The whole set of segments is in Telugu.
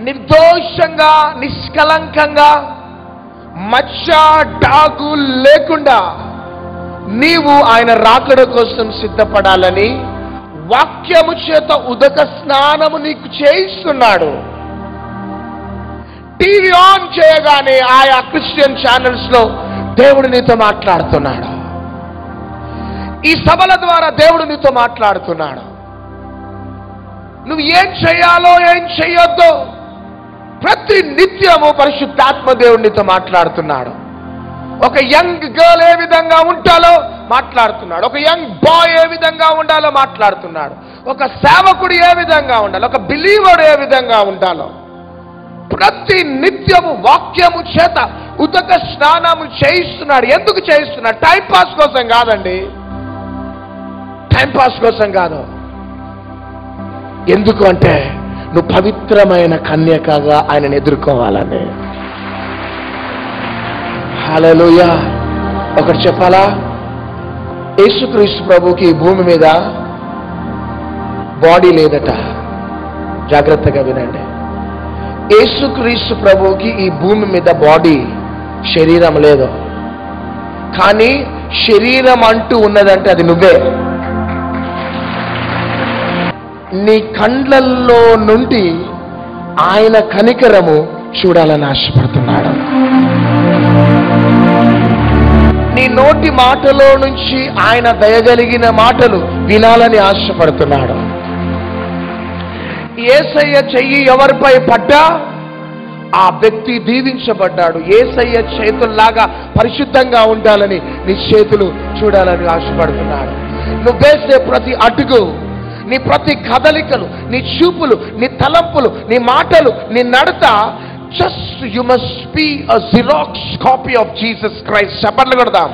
నిర్దోషంగా, నిష్కలంకంగా, మచ్చ డాగు లేకుండా నీవు ఆయన రాకడ కోసం సిద్ధపడాలని వాక్యము చేత ఉదక స్నానము నీకు చేయిస్తున్నాడు. టీవీ ఆన్ చేయగానే ఆయా క్రిస్టియన్ ఛానల్స్ లో దేవుడు నీతో మాట్లాడుతున్నాడు. ఈ సభల ద్వారా దేవుడు నీతో మాట్లాడుతున్నాడు. నువ్వు ఏం చేయాలో ఏం చేయొద్దో ప్రతి నిత్యము పరిశుద్ధాత్మ దేవుడు నీతో మాట్లాడుతున్నాడు. ఒక యంగ్ గర్ల్ ఏ విధంగా ఉండాలో మాట్లాడుతున్నాడు. ఒక యంగ్ బాయ్ ఏ విధంగా ఉండాలో మాట్లాడుతున్నాడు. ఒక సేవకుడు ఏ విధంగా ఉండాలో, ఒక బిలీవర్ ఏ విధంగా ఉండాలో ప్రతి నిత్యము వాక్యము చేత ఉదక స్నానము చేయిస్తున్నాడు. ఎందుకు చేయిస్తున్నాడు? టైం పాస్ కోసం కాదండి, టైం పాస్ కోసం కాదు. ఎందుకు అంటే నువ్వు పవిత్రమైన కన్యకగా ఆయనను ఎదుర్కోవాలని. హల్లెలూయా. ఒకటి చెప్పాలా, యేసుక్రీస్తు ప్రభుకి భూమి మీద బాడీ లేదట. జాగ్రత్తగా వినండి. యేసుక్రీస్తు ప్రభుకి ఈ భూమి మీద బాడీ, శరీరం లేదు. కానీ శరీరం అంటూ ఉన్నదంటే అది నువ్వే. నీ కండ్లల్లో నుండి ఆయన కనికరము చూడాలని ఆశపడుతున్నాడు. నీ నోటి మాటలో నుంచి ఆయన దయగలిగిన మాటలు వినాలని ఆశపడుతున్నాడు. యేసయ్య చెయ్యి ఎవరిపై పడ్డా ఆ వ్యక్తి దీవించబడ్డాడు. యేసయ్య చేతుల్లాగా పరిశుద్ధంగా ఉండాలని నీ చేతులు చూడాలని ఆశపడుతున్నాడు. నువ్వు వేసే ప్రతి అడుగు, నీ ప్రతి కదలికలు, నీ చూపులు, నీ తలంపులు, నీ మాటలు, నీ నడత, just you must be a Xerox copy of Jesus Christ. చెప్పట్లు కొడదాం.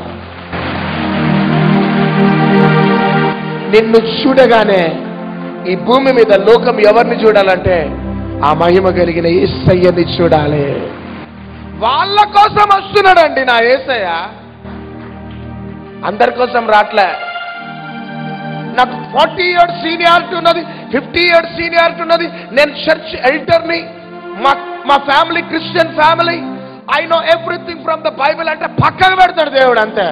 నిన్ను చూడగానే ఈ భూమి మీద లోకం ఎవరిని చూడాలంటే ఆ మహిమ కలిగిన యేసయ్యని చూడాలి. వాళ్ళ కోసం వస్తున్నాడండి నా యేసయ్య, అందరి కోసం రాట్లే. నాకు 40 years సీనియారిటీ ఉన్నది, 50 years సీనియారిటీ ఉన్నది. నేను చర్చ్ ఎల్డర్ని, మా family Christian family, I know everything from the Bible అంటే పక్కకు పెడతాడు దేవుడు. అంతే.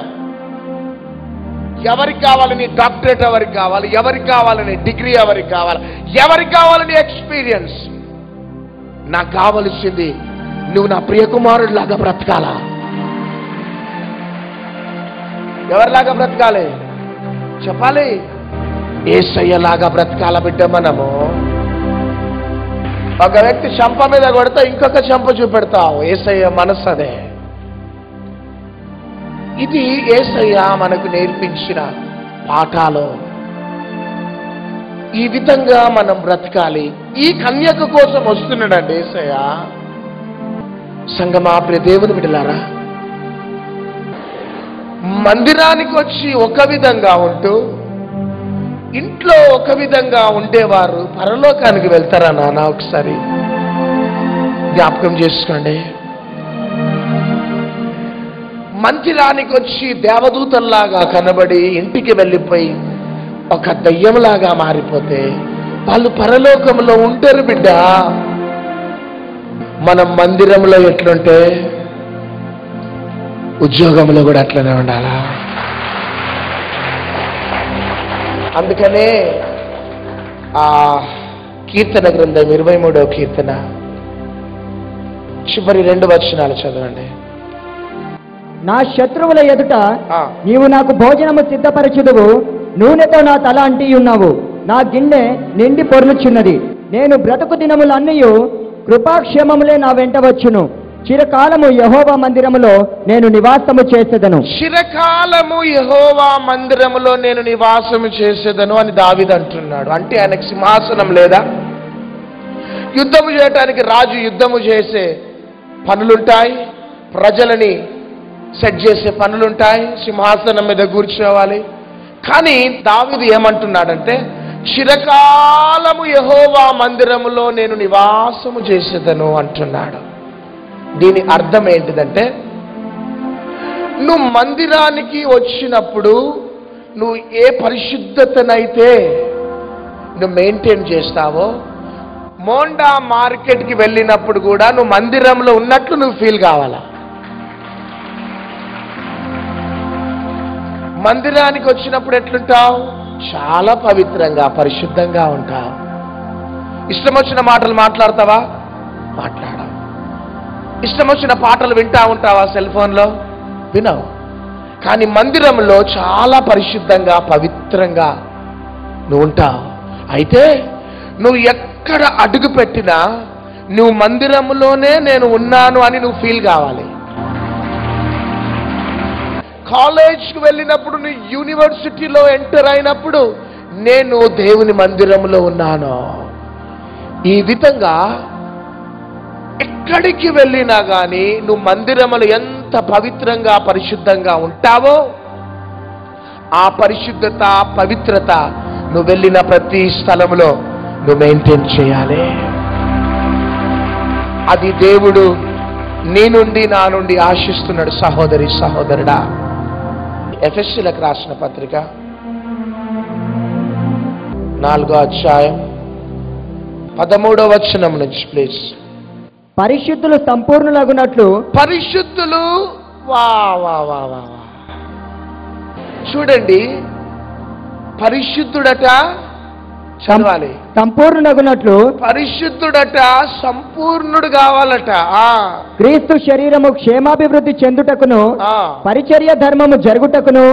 ఎవరికి కావాలి నీ డాక్టరేట్? ఎవరికి కావాలి? ఎవరికి కావాలి నీ డిగ్రీ? ఎవరికి కావాలి? ఎవరికి కావాలి నీ ఎక్స్పీరియన్స్? నాకు కావలసింది నువ్వు నా ప్రియకుమారుడు లాగా బ్రతకాలా. ఎవరిలాగా బ్రతకాలి చెప్పాలి? యేసయ్యలాగా బ్రతకాల బిడ్డ. మనము ఒక వ్యక్తి చెంప మీద కొడితే ఇంకొక చెంప చూపెడతావు. యేసయ్య మనసు అదే. ఇది యేసయ్య మనకు నేర్పించిన పాఠాలు. ఈ విధంగా మనం బ్రతకాలి. ఈ కన్యక కోసం వస్తున్నాడండి యేసయ్య. సంగమా, ప్రియ దేవుని బిడ్డలారా, మందిరానికి వచ్చి ఒక విధంగా ఉంటూ ఇంట్లో ఒక విధంగా ఉండేవారు పరలోకానికి వెళ్తారా నాన్న? ఒకసారి జ్ఞాపకం చేసుకోండి. మందిరానికి వచ్చి దేవదూతల్లాగా కనబడి ఇంటికి వెళ్ళిపోయి ఒక దయ్యంలాగా మారిపోతే వాళ్ళు పరలోకంలో ఉంటారు బిడ్డ. మనం మందిరంలో ఎట్లుంటే ఉద్యోగంలో కూడా అట్లనే ఉండాలా. అందుకనే ఆ కీర్తన గ్రంథం 23వ కీర్తన చివరి 2 వచనాలు చదవండి. నా శత్రువుల ఎదుట నీవు నాకు భోజనము సిద్ధపరచుదువు, నూనెతో నా తల అంటి ఉన్నావు, నా గిన్నె నిండి పొర్లుచున్నది. నేను బ్రతుకు దినములన్నయు కృపాక్షేమములే నా వెంట వచ్చును. చిరకాలము యెహోవా మందిరములో నేను నివాసము చేసేదను. చిరకాలము యెహోవా మందిరములో నేను నివాసము చేసేదను అని దావీదు అంటున్నాడు. అంటే ఆయనకు సింహాసనం లేదా? యుద్ధము చేయటానికి రాజు యుద్ధము చేసే పనులుంటాయి, ప్రజలని సెట్ చేసే పనులుంటాయి, సింహాసనం మీద కూర్చోవాలి. కానీ దావీదు ఏమంటున్నాడంటే చిరకాలము యెహోవా మందిరములో నేను నివాసము చేసేదను అంటున్నాడు. దీని అర్థం ఏంటిదంటే, నువ్వు మందిరానికి వచ్చినప్పుడు నువ్వు ఏ పరిశుద్ధతనైతే నువ్వు మెయింటైన్ చేస్తావో మోండా మార్కెట్కి వెళ్ళినప్పుడు కూడా నువ్వు మందిరంలో ఉన్నట్లు నువ్వు ఫీల్ కావాలా? మందిరానికి వచ్చినప్పుడు ఎట్లుంటావు? చాలా పవిత్రంగా పరిశుద్ధంగా ఉంటావు. ఇష్టం వచ్చిన మాటలు మాట్లాడతావా? మాట్లాడవు. ఇష్టం వచ్చిన పాటలు వింటా ఉంటావా? సెల్ ఫోన్లో వినవు. కానీ మందిరంలో చాలా పరిశుద్ధంగా పవిత్రంగా నువ్వు ఉంటావు. అయితే నువ్వు ఎక్కడ అడుగు పెట్టినా నువ్వు మందిరంలోనే నేను ఉన్నాను అని నువ్వు ఫీల్ కావాలి. కాలేజ్కి వెళ్ళినప్పుడు, నువ్వు యూనివర్సిటీలో ఎంటర్ అయినప్పుడు నేను దేవుని మందిరంలో ఉన్నాను. ఈ విధంగా ఎక్కడికి వెళ్ళినా కానీ నువ్వు మందిరములో ఎంత పవిత్రంగా పరిశుద్ధంగా ఉంటావో ఆ పరిశుద్ధత పవిత్రత నువ్వు వెళ్ళిన ప్రతి స్థలంలో నువ్వు మెయింటైన్ చేయాలి. అది దేవుడు నీ నుండి నా నుండి ఆశిస్తున్నాడు. సహోదరి సహోదరుడా, ఎఫెసీయులకు రాసిన పత్రిక 4వ అధ్యాయం 13వ వచనం నుంచి ప్లీజ్. పరిశుద్ధులు సంపూర్ణులగునట్లు. పరిశుద్ధులు వా వా వా వా చూడండి, పరిశుద్ధుడట చదవాలి. సంపూర్ణులగునట్లు. పరిశుద్ధుడట సంపూర్ణుడు కావాలట. క్రీస్తు శరీరము క్షేమాభివృద్ధి చెందుటకును పరిచర్య ధర్మము జరుగుటకును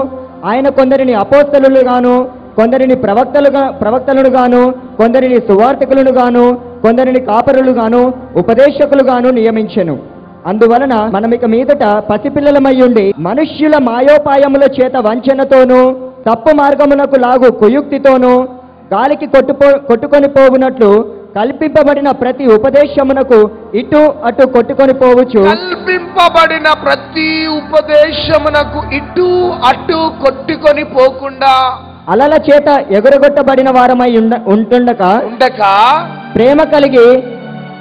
ఆయన కొందరిని అపోస్తలులు గాను, కొందరిని ప్రవక్తలను గాను, కొందరిని సువార్తికులను గాను, కొందరిని కాపరులు గాను, ఉపదేశకులు గాను నియమించెను. అందువలన మనమిక మీదట పసిపిల్లలమయ్యుండి మనుష్యుల మాయోపాయముల చేత వంచనతోనూ తప్పు మార్గమునకు లాగు కుయుక్తితోనూ గాలికి కొట్టుకొని పోవునట్లు కల్పింపబడిన ప్రతి ఉపదేశమునకు ఇటు అటు కొట్టుకొని పోవచ్చు. కల్పింపబడిన ప్రతి ఉపదేశమునకు ఇటు అటు కొట్టుకొని పోకుండా అలల చేత ఎగురగొట్టబడిన వారమై ఉండక ప్రేమ కలిగి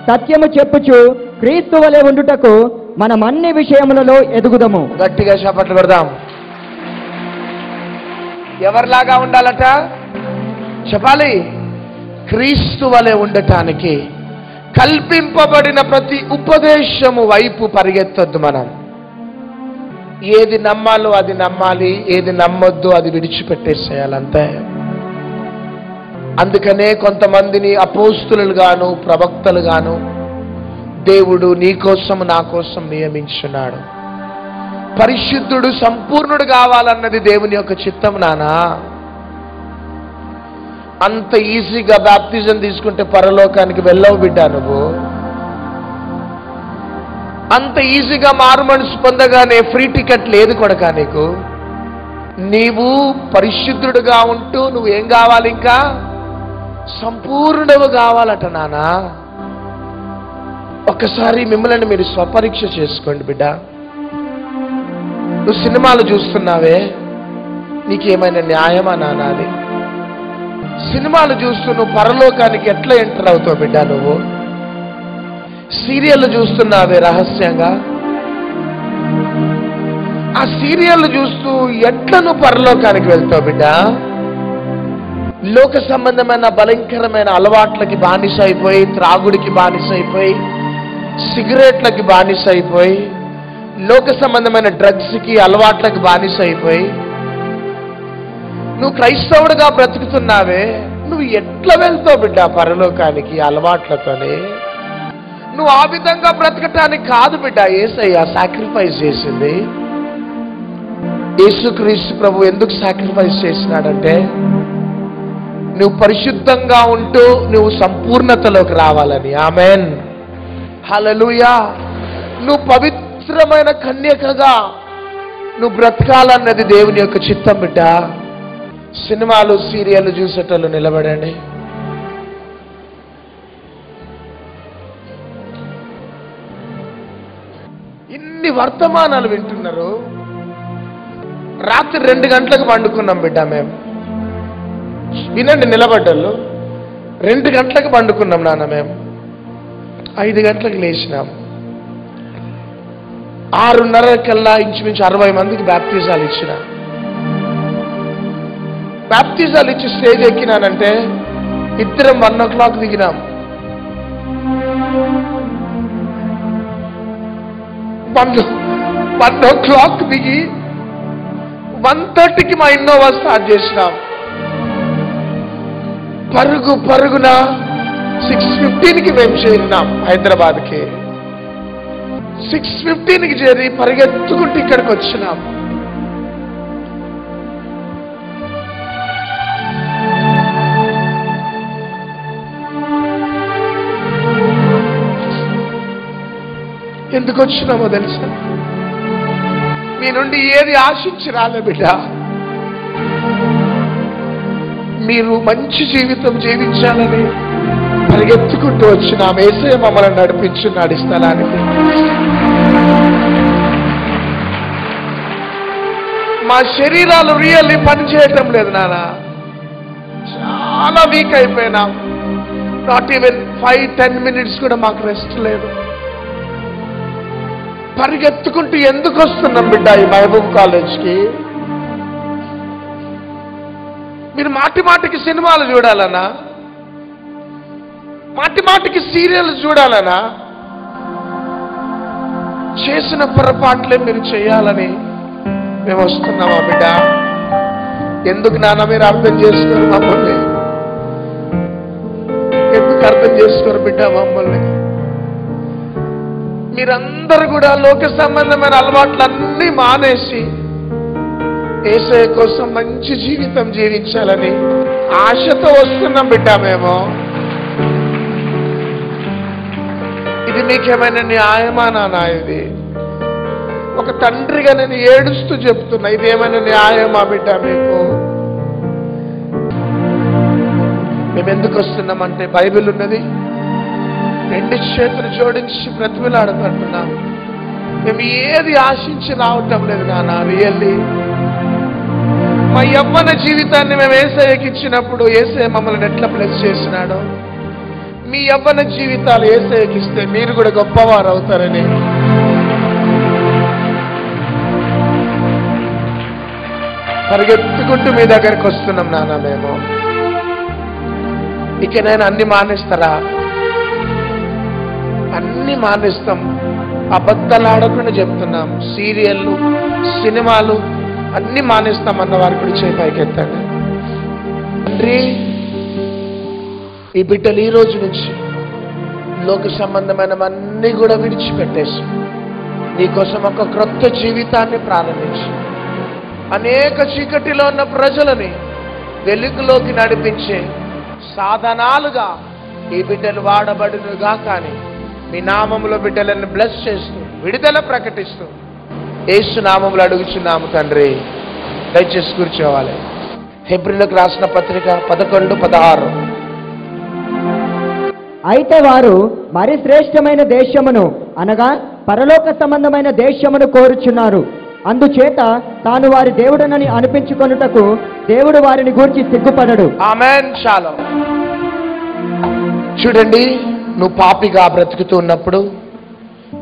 సత్యము చెప్పుచు క్రీస్తు వలె ఉండుటకు మనం అన్ని విషయములలో ఎదుగుదము. గట్టిగా చప్పట్లు పెడదాం. ఎవరిలాగా ఉండాలట చెప్పాలి? క్రీస్తు వలె ఉండటానికి కల్పింపబడిన ప్రతి ఉపదేశము వైపు పరిగెత్తొద్దు. మనం ఏది నమ్మాలో అది నమ్మాలి, ఏది నమ్మొద్దు అది విడిచిపెట్టేసేయాలంతే. అందుకనే కొంతమందిని అపోస్తులు గాను ప్రవక్తలు గాను దేవుడు నీ కోసం నా కోసం నియమించున్నాడు. పరిశుద్ధుడు సంపూర్ణుడు కావాలన్నది దేవుని యొక్క చిత్తం నానా. అంత ఈజీగా బాప్తిజం తీసుకుంటే పరలోకానికి వెళ్ళవు బిడ్డ. నువ్వు అంత ఈజీగా మారు మనసు పొందగానే ఫ్రీ టికెట్ లేదు కొడకా నీకు. నీవు పరిశుద్ధుడుగా ఉంటూ నువ్వేం కావాలి? ఇంకా సంపూర్ణుడు కావాలట నానా. ఒక్కసారి మిమ్మల్ని మీరు స్వపరీక్ష చేసుకోండి బిడ్డ. నువ్వు సినిమాలు చూస్తున్నావే, నీకేమైనా న్యాయమా నానాలి? సినిమాలు చూస్తూ నువ్వు పరలోకానికి ఎట్లా ఎంటర్ అవుతావు బిడ్డ? నువ్వు సీరియల్ చూస్తున్నావే రహస్యంగా, ఆ సీరియల్ చూస్తూ ఎట్లా నువ్వు పరలోకానికి వెళ్తావు బిడ్డ? లోక సంబంధమైన భయంకరమైన అలవాట్లకి బానిస అయిపోయి, త్రాగుడికి బానిస అయిపోయి, సిగరెట్లకి బానిస అయిపోయి, లోక సంబంధమైన డ్రగ్స్కి అలవాట్లకి బానిస అయిపోయి నువ్వు క్రైస్తవుడిగా బ్రతుకుతున్నావే, నువ్వు ఎట్లా వెళ్తావు బిడ్డ పరలోకానికి అలవాట్లతోనే? నువ్వు ఆ విధంగా బ్రతకటానికి కాదు బిడ్డ యేసయ్య సాక్రిఫైస్ చేసింది. యేసుక్రీస్తు ప్రభు ఎందుకు సాక్రిఫైస్ చేసినాడంటే నువ్వు పరిశుద్ధంగా ఉంటూ నువ్వు సంపూర్ణతలోకి రావాలని. ఆమేన్, హల్లెలూయా. నువ్వు పవిత్రమైన కన్యకగా నువ్వు బ్రతకాలన్నది దేవుని యొక్క చిత్తం బిడ్డ. సినిమాలు సీరియల్ చూసేటోళ్ళు నిలబడండి. ఇన్ని వర్తమానాలు వింటున్నారు. రాత్రి 2 గంటలకు పండుకున్నాం బిడ్డ మేము. వినండి నిలబడ్డోళ్ళు, 2 గంటలకు పండుకున్నాం నాన్న. మేము 5 గంటలకు లేచినాం. 6:30 కల్లా ఇంచుమించు 60 మందికి బ్యాప్టిజాలు ఇచ్చిన. బ్యాప్టిజాలు ఇచ్చి స్టేజ్ ఎక్కినానంటే 1 o'clock దిగినాం. o'clock దిగి 1:30కి మా ఇన్నోవా స్టార్ట్ చేసినాం. పరుగున 6:15కి మేము చేరినాం హైదరాబాద్కి. 6:15కి చేరి పరిగెత్తుకుంటూ ఇక్కడికి వచ్చినాం. ఎందుకు వచ్చినామో తెలుసా? మీ నుండి ఏది ఆశించి రాలే బిడ్డ. మీరు మంచి జీవితం జీవించాలని పరిగెత్తుకుంటూ వచ్చినాం. యేసయ్య మమ్మల్ని నడిపించున్నాడు ఈ స్థలానికి. మా శరీరాలు రియల్లీ పనిచేయటం లేదు నాన్న. చాలా వీక్ అయిపోయినాం. నాట్ ఈవెన్ 5-10 minutes కూడా మాకు రెస్ట్ లేదు. పరిగెత్తుకుంటూ ఎందుకు వస్తున్నాం బిడ్డ ఈ మహబూబ్ కాలేజ్కి? మీరు మాటికి సినిమాలు చూడాలనా? మాటికి సీరియల్ చూడాలనా? చేసిన పొరపాట్లే మీరు చేయాలని మేము వస్తున్నామా బిడ్డ? ఎందుకు నాన్న మీరు అర్థం చేసుకోరు మమ్మల్ని? ఎందుకు అర్థం చేసుకోరు బిడ్డ మమ్మల్ని? మీరందరూ కూడా లోక సంబంధమైన అలవాట్లన్నీ మానేసి యేసయ్య కోసం మంచి జీవితం జీవించాలని ఆశతో వస్తున్నాం బిడ్డ మేము. ఇది మీకేమైనా న్యాయమా నాన్న? ఇది ఒక తండ్రిగా నేను ఏడుస్తూ చెప్తున్నా, ఇది ఏమైనా న్యాయమా బిడ్డ మీకు? మేము ఎందుకు వస్తున్నామంటే బైబిల్ ఉన్నది, 2 చేతులు జోడించి బ్రతిమలాడుకుంటున్నాం. మేము ఏది ఆశించి రావటం లేదు నాన్న. రియల్లీ మా యవ్వన జీవితాన్ని మేము యేసయ్యకి ఇచ్చినప్పుడు యేసయ్య మమ్మల్ని ఎట్లా బ్లెస్ చేసినాడో, మీ యవ్వన జీవితాలు యేసయ్యకి ఇస్తే మీరు కూడా గొప్పవారు అవుతారని పరిగెత్తుకుంటూ మీ దగ్గరికి వస్తున్నాం నాన్న మేము. ఇక నేను అన్ని మానేస్తారా? అన్ని మానేస్తాం. అబద్ధాలు ఆడకుండా చెప్తున్నాం. సీరియళ్ళు, సినిమాలు అన్ని మానేస్తాం అన్న వారి కూడా చేయి పైకెత్తండి. తండ్రి, ఈ బిడ్డలు ఈ రోజు నుంచి లోక సంబంధమైనవన్నీ కూడా విడిచిపెట్టేసి నీకోసం ఒక క్రొత్త జీవితాన్ని ప్రారంభించి అనేక చీకటిలో ఉన్న ప్రజలని వెలుగులోకి నడిపించే సాధనాలుగా ఈ బిడ్డలు వాడబడునుగా. కానీ మీ నామములో బిడ్డలను బ్లెస్ చేస్తూ విడుదల ప్రకటిస్తూ యేసు నామములో అడుగుచున్నాము తండ్రి. దయచేసి కూర్చోవాలి. హెబ్రీయులకు రాసిన పత్రిక 11:16. అయితే వారు మరి శ్రేష్టమైన దేశమును అనగా పరలోక సంబంధమైన దేశమును కోరుచున్నారు. అందుచేత తాను వారి దేవుడనని అనిపించుకొనుటకు దేవుడు వారిని గూర్చి సిగ్గుపడడు. ఆమేన్. షాలోం. చూడండి, నువ్వు పాపిగా బ్రతుకుతూ ఉన్నప్పుడు,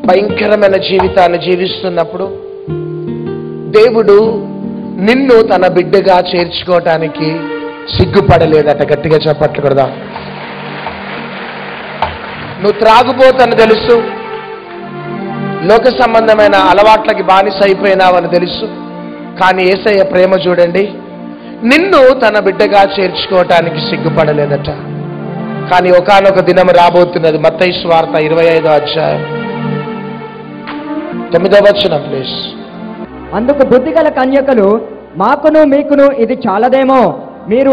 భయంకరమైన జీవితాన్ని జీవిస్తున్నప్పుడు దేవుడు నిన్ను తన బిడ్డగా చేర్చుకోవటానికి సిగ్గుపడలేదట. గట్టిగా చెప్పట్లు కదా. నువ్వు త్రాగుబోతని తెలుసు, లోక సంబంధమైన అలవాట్లకి బానిస అయిపోయినావని తెలుసు. కానీ యేసయ్య ప్రేమ చూడండి, నిన్ను తన బిడ్డగా చేర్చుకోవటానికి సిగ్గుపడలేదట. కానీ ఒకానొక దినం రాబోతున్నది. మత్తయి సువార్త 25వ అధ్యాయం 9వ వచనం ప్లీజ్. అందుకు బుద్ధిగల కన్యకలు, మాకును మీకును ఇది చాలదేమో, మీరు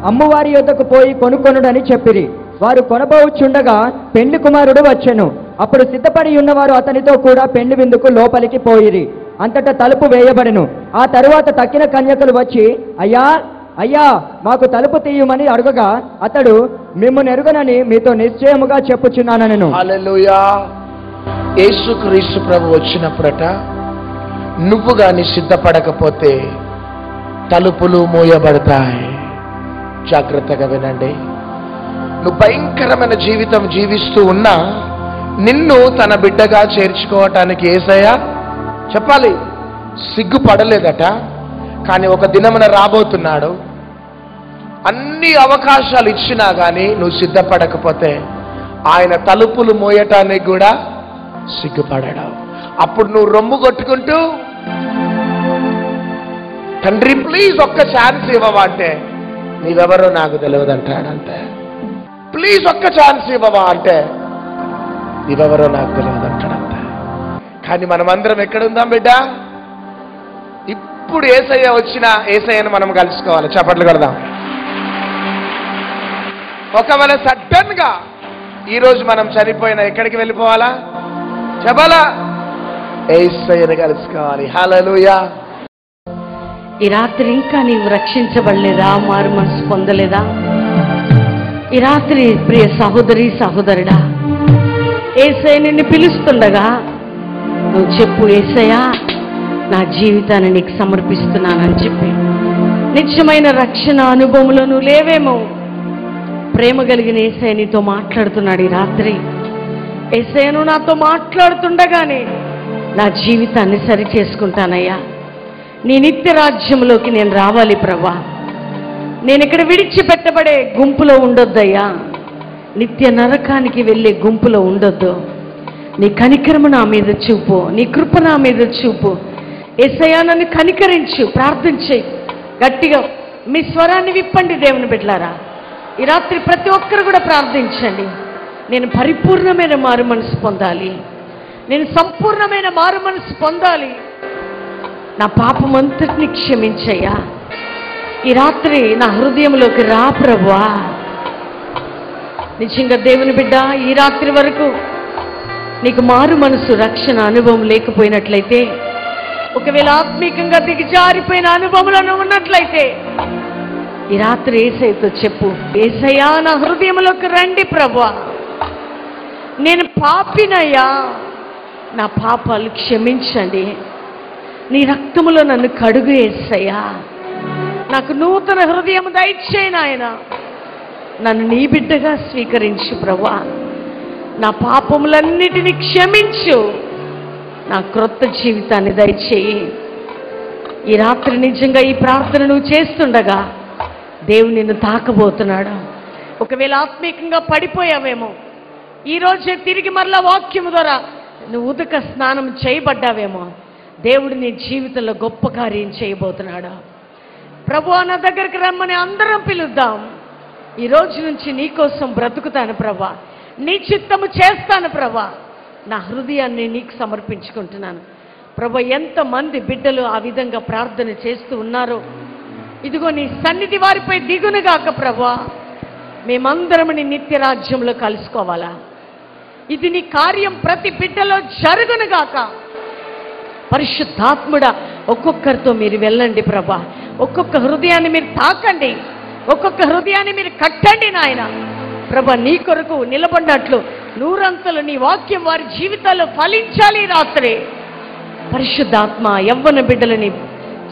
అమ్మవారి యొద్దకు పోయి కొనుకొనుడని చెప్పిరి. వారు కొనబోచుండగా పెండ్లి కుమారుడు వచ్చెను. అప్పుడు సిద్ధపడి ఉన్నవారు అతనితో కూడా పెండ్లి విందుకు లోపలికి పోయిరి. అంతటా తలుపు వేయబడెను. ఆ తరువాత తక్కిన కన్యకలు వచ్చి, అయ్యా అయ్యా మాకు తలుపు తీయమని అడుగగా అతడు, మిమ్మును ఎరుగనని మీతో నిశ్చయముగా చెప్పుచున్నానెను. హల్లెలూయా. యేసుక్రీస్తు ప్రభు వచ్చినప్పుడట, నువ్వు గాని సిద్ధపడకపోతే తలుపులు మూయబడతాయి. జాగ్రత్తగా వినండి. నువ్వు భయంకరమైన జీవితం జీవిస్తూ ఉన్నా నిన్ను తన బిడ్డగా చేర్చుకోవటానికి యేసయ్య చెప్పాలి సిగ్గుపడలేదట. కానీ ఒక దినమున రాబోతున్నాడు. అన్ని అవకాశాలు ఇచ్చినా కానీ నువ్వు సిద్ధపడకపోతే ఆయన తలుపులు మోయటానికి కూడా సిగ్గుపడడం. అప్పుడు నువ్వు రొమ్ము కొట్టుకుంటూ, తండ్రి ప్లీజ్ ఒక్క ఛాన్స్ ఇవ్వవా అంటే, నీవెవరో నాకు తెలియదు అంటాడంతే. ప్లీజ్ ఒక్క ఛాన్స్ ఇవ్వవా అంటే, నీవెవరో నాకు తెలియదు అంటాడంతే. కానీ మనమందరం ఎక్కడుందాం బిడ్డ? ఇప్పుడు యేసయ్య వచ్చిన యేసయ్యను మనం కలుసుకోవాలి. చప్పట్లు కొడదాం. ఒకవేళ సడన్ గా ఈరోజు మనం చనిపోయినా ఎక్కడికి వెళ్ళిపోవాలా? చెప్పాలా? యేసయ్యను కలుసుకోవాలి. హల్లెలూయా. ఈ రాత్రి ఇంకా నీవు రక్షించబడలేదా? మారు మనసు పొందలేదా? ఈ రాత్రి ప్రియ సహోదరి సహోదరుడా, యేసయ్య నిన్ను పిలుస్తుండగా నువ్వు చెప్పు, యేసయ్యా నా జీవితాన్ని నీకు సమర్పిస్తున్నానని చెప్పి. నిత్యమైన రక్షణ అనుభవంలో నువ్వు లేవేమో. ప్రేమ కలిగిన యేసయ్య నీతో మాట్లాడుతున్నాడు ఈ రాత్రి. యేసయ్య నువ్వు నాతో మాట్లాడుతుండగానే నా జీవితాన్ని సరి చేసుకుంటానయ్యా. నీ నిత్య రాజ్యంలోకి నేను రావాలి ప్రభా. నేను ఇక్కడ విడిచిపెట్టబడే గుంపులో ఉండొద్దయ్యా. నిత్య నరకానికి వెళ్ళే గుంపులో ఉండొద్దు. నీ కనికరము నా మీద చూపు, నీ కృప నా మీద చూపు. యేసయ్యా నన్ను కనికరించు. ప్రార్థన చేయి గట్టిగా. మీ స్వరాన్ని విప్పండి దేవుని బిడ్డలారా. ఈ రాత్రి ప్రతి ఒక్కరు కూడా ప్రార్థించండి. నేను పరిపూర్ణమైన మారు మనసు పొందాలి. నేను సంపూర్ణమైన మారు మనసు పొందాలి. నా పాపమంతటిని క్షమించయ్యా. ఈ రాత్రి నా హృదయంలోకి రా ప్రభువా. నిజంగా దేవుని బిడ్డ, ఈ రాత్రి వరకు నీకు మారు మనసు రక్షణ అనుభవం లేకపోయినట్లయితే, ఒకవేళ ఆత్మీకంగా దిగజారిపోయిన అనుభవంలో ఉన్నట్లయితే, ఈ రాత్రి యేసయ్యతో చెప్పు, యేసయ్యా నా హృదయంలోకి రండి ప్రభువా. నేను పాపినయ్యా, నా పాపాలు క్షమించండి. నీ రక్తములో నన్ను కడుగు యేసయ్యా. నాకు నూతన హృదయం దయచేయి నాయనా. నన్ను నీ బిడ్డగా స్వీకరించు ప్రభువా. నా పాపములన్నిటినీ క్షమించు. నా క్రొత్త జీవితాన్ని దయచేయి. ఈ రాత్రి నిజంగా ఈ ప్రార్థన నువ్వు చేస్తుండగా దేవుడు నిన్ను తాకబోతున్నాడు. ఒకవేళ ఆత్మీకంగా పడిపోయావేమో, ఈరోజే తిరిగి మరలా వాక్యము ద్వారా నువ్వు ఉదక స్నానం చేయబడ్డావేమో, దేవుడు నీ జీవితంలో గొప్ప కార్యం చేయబోతున్నాడు. ప్రభువా నా దగ్గరికి రమ్మని అందరం పిలుద్దాం. ఈ రోజు నుంచి నీ కోసం బ్రతుకుతాను ప్రభా. నీ చిత్తము చేస్తాను ప్రభా. నా హృదయాన్ని నీకు సమర్పించుకుంటున్నాను ప్రభా. ఎంతమంది బిడ్డలు ఆ విధంగా ప్రార్థన చేస్తూ ఉన్నారో, ఇదిగో నీ సన్నిధి వారిపై దిగునుగాక ప్రభా. మేమందరం నీ నిత్య రాజ్యంలో కలుసుకోవాలా. ఇది నీ కార్యం ప్రతి బిడ్డలో జరుగునుగాక. పరిశుద్ధాత్ముడా, ఒక్కొక్కరితో మీరు వెళ్ళండి ప్రభా. ఒక్కొక్క హృదయాన్ని మీరు తాకండి. ఒక్కొక్క హృదయాన్ని మీరు కట్టండి నాయన ప్రభా. నీ కొరకు నిలబడినట్లు నూరంతలు నీ వాక్యం వారి జీవితాల్లో ఫలించాలి. రాత్రి పరిశుద్ధాత్మ యవ్వన బిడ్డలని,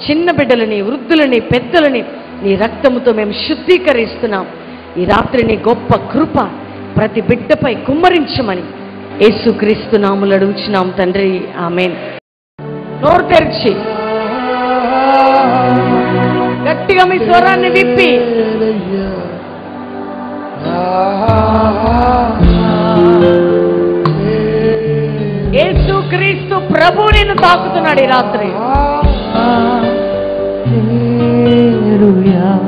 చిన్న బిడ్డలని, వృద్ధులని, పెద్దలని నీ రక్తముతో మేము శుద్ధీకరిస్తున్నాం. ఈ రాత్రి నీ గొప్ప కృప ప్రతి బిడ్డపై కుమ్మరించమని యేసుక్రీస్తు నామములో అడుగుచున్నాం తండ్రి. ఆమేన్. నోరు తెరిచి గట్టిగా మీ స్వరాన్ని విప్పి యేసుక్రీస్తు ప్రభు నిన్ను తాకుతున్నాడు ఈ రాత్రి.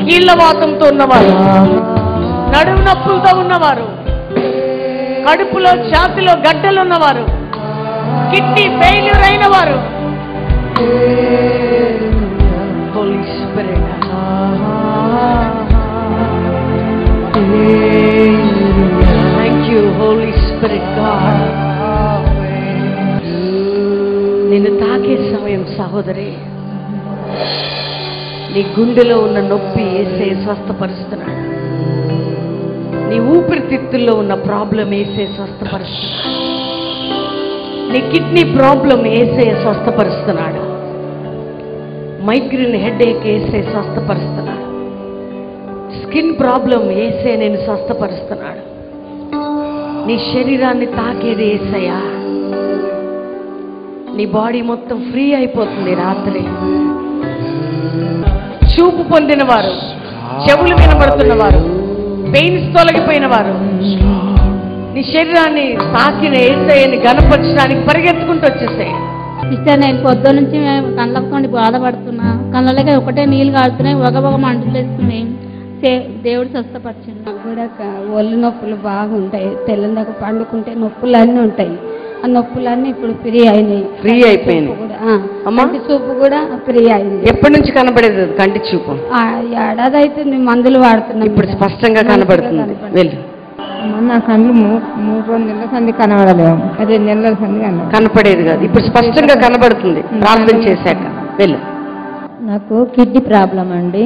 కీళ్ళవాతంతో ఉన్నవారు, నడుము నొప్పులతో ఉన్నవారు, కడుపులో ఛాతిలో గడ్డలు ఉన్నవారు, కిడ్నీ ఫెయిల్యూర్ అయిన వారు, holy spirit thank you holy spirit god. నిన్ను తాకే సమయం సహోదరి. నీ గుండెలో ఉన్న నొప్పి యేసయ్య స్వస్థపరుస్తున్నాడు. నీ ఊపిరితిత్తుల్లో ఉన్న ప్రాబ్లం యేసయ్య స్వస్థపరుస్తున్నాడు. నీ కిడ్నీ ప్రాబ్లం యేసయ్య స్వస్థపరుస్తున్నాడు. మైగ్రేన్ హెడేక్ యేసయ్య స్వస్థపరుస్తున్నాడు. స్కిన్ ప్రాబ్లం యేసయ్య నేను స్వస్థపరుస్తున్నాడు. నీ శరీరాన్ని తాకేది యేసయ్య. నీ బాడీ మొత్తం ఫ్రీ అయిపోతుంది రాత్రి. చూపు పొందిన వారు, చెవులు వినబడుతున్న వారు, పెయిన్స్ తొలగిపోయిన వారు, నీ శరీరాన్ని తాకిన యేసయ్యని గణపరచడానికి పరిగెత్తుకుంటూ వచ్చేసాయి. సిస్టర్, నేను పొద్దు నుంచి కళ్ళతోటి బాధపడుతున్నా. కళ్ళకి ఒకటే నీళ్ళు కాడుతున్నాయి, ఒక మంటలు వేస్తున్నాయి. దేవుడు స్వస్థపరిచింది. నాకు కూడా ఒళ్ళు నొప్పులు బాగుంటాయి. తెల్లందాక పండుకుంటే నొప్పులు అన్నీ ఉంటాయి. ఆ నొప్పులన్నీ ఇప్పుడు ఫ్రీ అయినాయి. ఫ్రీ అయిపోయింది కూడా. కంటి చూపు కూడా ఫ్రీ అయింది. ఎప్పటి నుంచి కనబడేది కంటి చూపు? ఏడాది అయితే మందులు వాడుతున్నాం. ఇప్పుడు స్పష్టంగా కనబడుతుంది. వెళ్ళు. నా కళ్ళు 3 నెలల సంది కనబడలేము, 2 నెలల సంది కనపడేది కాదు, ఇప్పుడు స్పష్టంగా కనబడుతుంది ప్రార్థన చేశాక. వెళ్ళు. నాకు కిడ్నీ ప్రాబ్లం అండి.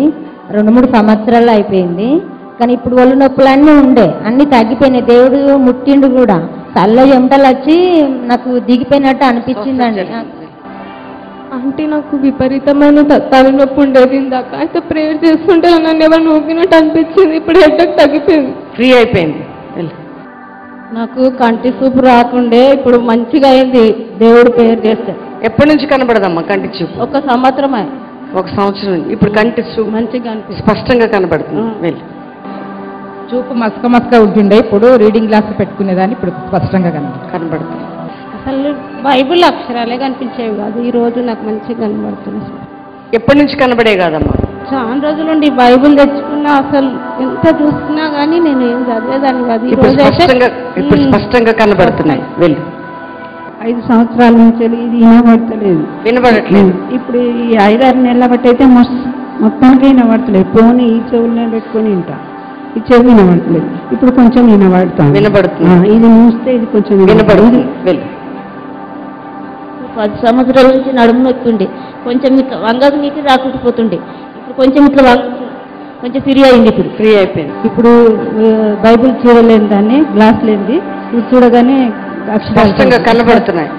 2-3 సంవత్సరాలు అయిపోయింది. కానీ ఇప్పుడు ఒళ్ళు నొప్పులు అన్నీ ఉండే, అన్నీ తగ్గిపోయినాయి. దేవుడు ముట్టిండు కూడా. తల్ల చెమటలు వచ్చి నాకు దిగిపోయినట్టు అనిపించిందండి. అంటే నాకు విపరీతమైన తలనొప్పి ఉండేది ఇందాక. అయితే ప్రేయర్ చేసుకుంటే నన్ను ఎవరు నొప్పినట్టు అనిపించింది. ఇప్పుడు హెడ్డేక్ తగ్గిపోయింది, ఫ్రీ అయిపోయింది. నాకు కంటి చూపు రాకుండే ఇప్పుడు మంచిగా అయింది దేవుడు ప్రేయర్ చేస్తే. ఎప్పటి నుంచి కనబడదమ్మా కంటి చూపు? 1 సంవత్సరమే. 1 సంవత్సరం. ఇప్పుడు కంటి చూపు మంచిగా అనిపిస్తుంది, స్పష్టంగా కనబడుతుంది. వెళ్ళు. చూపు మసక ఉంటుండే, ఇప్పుడు రీడింగ్ గ్లాస్ పెట్టుకునేదాన్ని, ఇప్పుడు స్పష్టంగా కనబడుతుంది. అసలు బైబిల్ అక్షరాలే కనిపించేవి కాదు. ఈ రోజు నాకు మంచిగా కనబడుతుంది. ఎప్పటి నుంచి కనబడే కాదమ్మా? చాలా రోజుల నుండి బైబిల్ తెచ్చుకున్నా, అసలు ఎంత చూస్తున్నా కానీ నేను ఏం చదివేదాన్ని కాదు. ఈ ఇప్పుడు రోజు అయితే ఇప్పుడు స్పష్టంగా కనబడుతున్నాయి. వెళ్ళు. 5 సంవత్సరాల నుంచి ఇది వినబడతలేదు, వినబడట్లేదు. ఇప్పుడు ఈ 5-6 నెలల బట్టి అయితే మొత్తానికి వినబడతలేదు. పోనీ ఈ చెవులనే పెట్టుకొని వింటా, ఈ చెవి వినబడతలేదు. ఇప్పుడు కొంచెం వినబడతాను, వినబడుతుంది. ఇది మూస్తే ఇది కొంచెం వినబడుతుంది. వెళ్ళు. 10 సంవత్సరాల నుంచి నడుము నొక్కుండి, కొంచెం ఇట్లా వంగకు నీటి రాకుండా పోతుండే. ఇప్పుడు కొంచెం ఇట్లా కొంచెం ఫ్రీ అయింది. ఇప్పుడు ఫ్రీ అయిపోయింది. ఇప్పుడు బైబిల్ చూడలేని దాన్ని, గ్లాస్ లేనిది ఇప్పుడు చూడగానే స్పష్టంగా కనబడుతున్నాయి.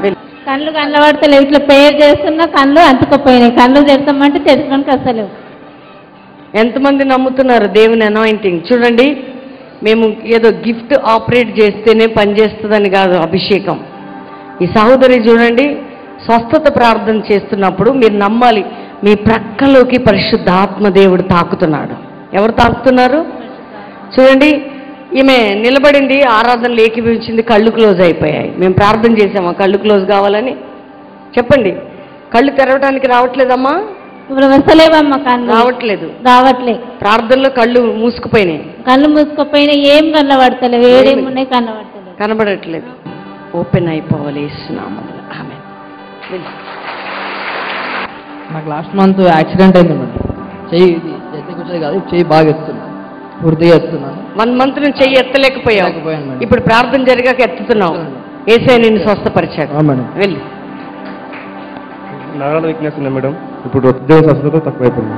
కళ్ళు కనబడతలేవు. ఇట్లా ప్రేయర్ చేస్తున్నా కళ్ళు అంటుకుపోయినాయి. కళ్ళు తెస్తామంటే తెచ్చడానికి అసలు. ఎంతమంది నమ్ముతున్నారు దేవుని అనాయింటింగ్? చూడండి, మేము ఏదో గిఫ్ట్ ఆపరేట్ చేస్తేనే పనిచేస్తుందని కాదు అభిషేకం. ఈ సహోదరి చూడండి, స్వస్థత ప్రార్థన చేస్తున్నప్పుడు మీరు నమ్మాలి, మీ ప్రక్కలోకి పరిశుద్ధాత్మ దేవుడు తాకుతున్నాడు. ఎవరు తాకుతున్నారు? చూడండి, ఈమె నిలబడింది, ఆరాధనలు ఏకీభవించింది, కళ్ళు క్లోజ్ అయిపోయాయి. మేము ప్రార్థన చేసామా కళ్ళు క్లోజ్ కావాలని? చెప్పండి. కళ్ళు తెరవడానికి రావట్లేదమ్మా? వస్తలేవమ్మా, కళ్ళు రావట్లేదు. ప్రార్థనలో కళ్ళు మూసుకుపోయినాయి. కళ్ళు మూసుకుపోయినా ఏం కనబడతలేవు, ఏడేమున్నాయి కనబడతలేవు, కనబడట్లేదు. ఓపెన్ అయిపోవాలి యేసునామములో. ఆమేన్. నాకు లాస్ట్ మంత్ యాక్సిడెంట్ అయింది మేడం. చెయ్యి ఎత్తుకొచ్చేది కాదు, చెయ్యి బాగా ఎత్తున్నా, పూర్తిగా ఎత్తున్నాను. 1 మంత్ నుంచి చెయ్యి ఎత్తలేకపోయావు, ఇప్పుడు ప్రార్థన జరిగాక ఎత్తుతున్నావు. యేసయ్య నిన్ను స్వస్థపరిచాడు. వెళ్ళి. నరాల వీక్నెస్ ఉంది మేడం, ఇప్పుడు స్వస్థత తక్కువైపోయింది.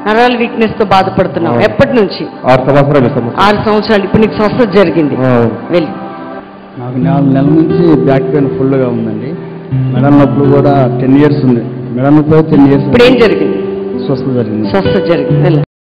నరాల వీక్నెస్ తో బాధపడుతున్నావు. ఎప్పటి నుంచి? 6 సంవత్సరాలు. 6 సంవత్సరాలు. ఇప్పుడు నీకు స్వస్థత జరిగింది. వెళ్ళి. నాకు 4 నెలల నుంచి బ్యాక్ పెయిన్ ఫుల్గా ఉందండి. మెడ నొప్పులు కూడా 10 ఇయర్స్ ఉంది. మెడ నొప్పి 10 ఇయర్స్. ఇప్పుడు ఏం జరిగింది? స్వస్థత జరిగింది. స్వస్థత జరిగింది. వెళ్ళి.